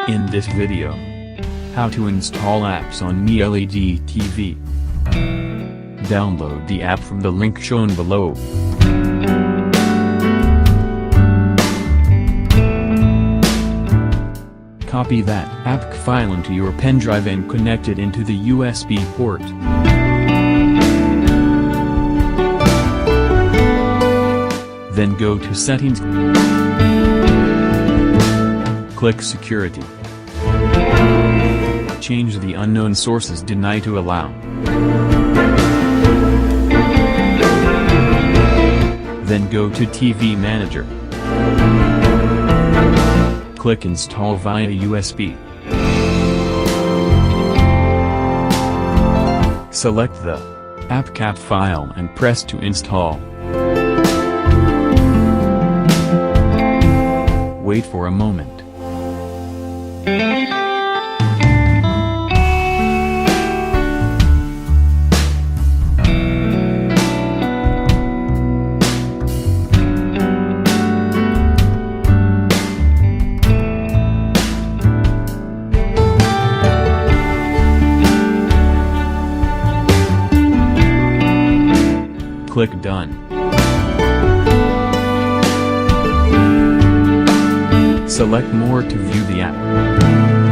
In this video, how to install apps on Mi LED TV. Download the app from the link shown below. Copy that app file into your pen drive and connect it into the USB port. Then go to Settings. Click Security. Change the unknown sources Deny to Allow. Then go to TV Manager. Click Install via USB. Select the AppCap file and press to install. Wait for a moment. Click Done. Select More to view the app.